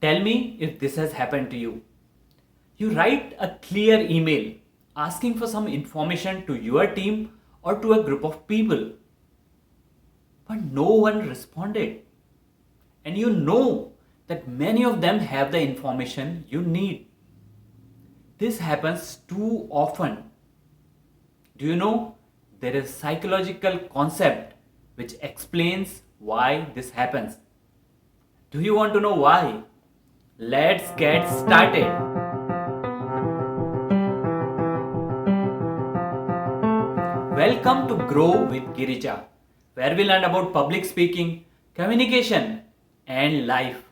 Tell me if this has happened to you. You write a clear email asking for some information to your team or to a group of people, but no one responded. And you know that many of them have the information you need. This happens too often. Do you know there is a psychological concept which explains why this happens? Do you want to know why? Let's get started. Welcome to Grow with Girija, where we learn about public speaking, communication, and life.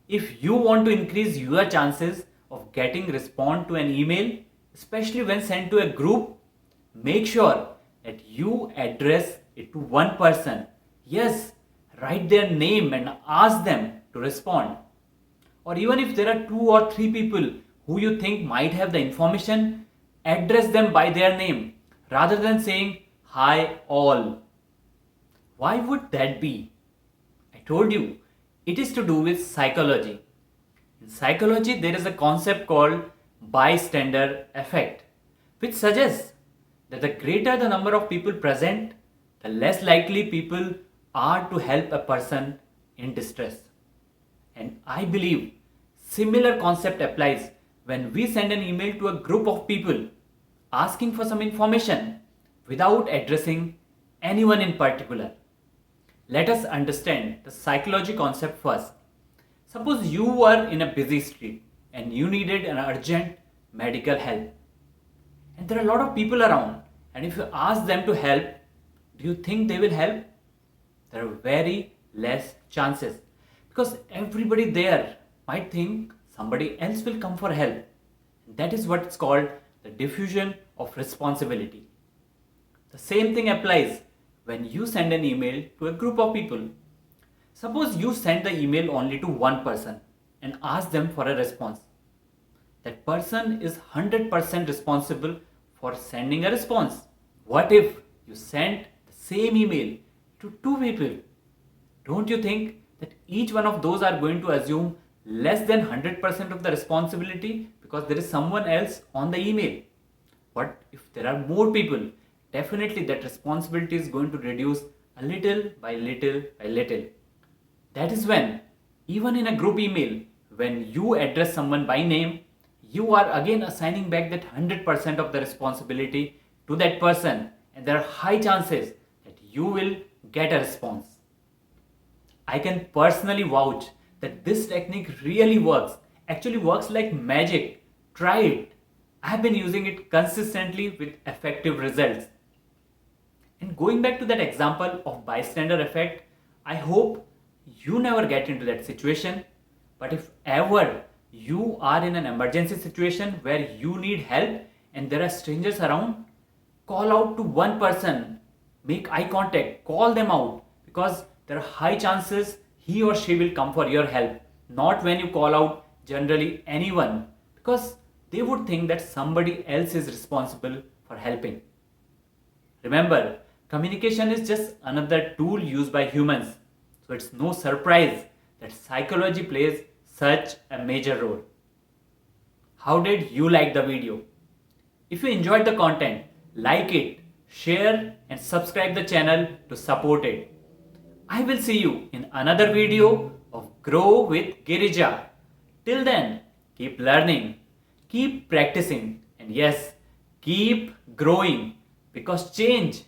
If you want to increase your chances of getting response to an email, especially when sent to a group, make sure that you address it to one person. Yes, write their name and ask them to respond. Or even if there are 2 or 3 people who you think might have the information, address them by their name rather than saying hi all. Why would that be? I told you, it is to do with psychology. In psychology, there is a concept called bystander effect, which suggests that the greater the number of people present, the less likely people are to help a person in distress. And I believe similar concept applies when we send an email to a group of people asking for some information without addressing anyone in particular. Let us understand the psychology concept first. Suppose you were in a busy street and you needed an urgent medical help. And there are a lot of people around, and if you ask them to help, do you think they will help? There are very less chances because everybody there might think somebody else will come for help. That is what is called the diffusion of responsibility. The same thing applies when you send an email to a group of people. Suppose you send the email only to one person and ask them for a response. That person is 100% responsible for sending a response. What if you sent the same email to 2 people? Don't you think that each one of those are going to assume less than 100% of the responsibility because there is someone else on the email? But if there are more people, definitely that responsibility is going to reduce a little by little by little. That is when, even in a group email, when you address someone by name, you are again assigning back that 100% of the responsibility to that person, and there are high chances that you will get a response. I can personally vouch that this technique really works, actually works like magic. Try it. I have been using it consistently with effective results. And going back to that example of bystander effect, I hope you never get into that situation. But if ever you are in an emergency situation where you need help and there are strangers around, call out to one person, make eye contact, call them out, because there are high chances he or she will come for your help. Not when you call out generally anyone, because they would think that somebody else is responsible for helping. Remember, communication is just another tool used by humans. So it's no surprise that psychology plays such a major role. How did you like the video? If you enjoyed the content, like it, share and subscribe the channel to support it. I will see you in another video of Grow with Girija. Till then, keep learning, keep practicing, and yes, keep growing, because change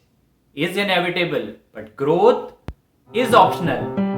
is inevitable, but growth is optional.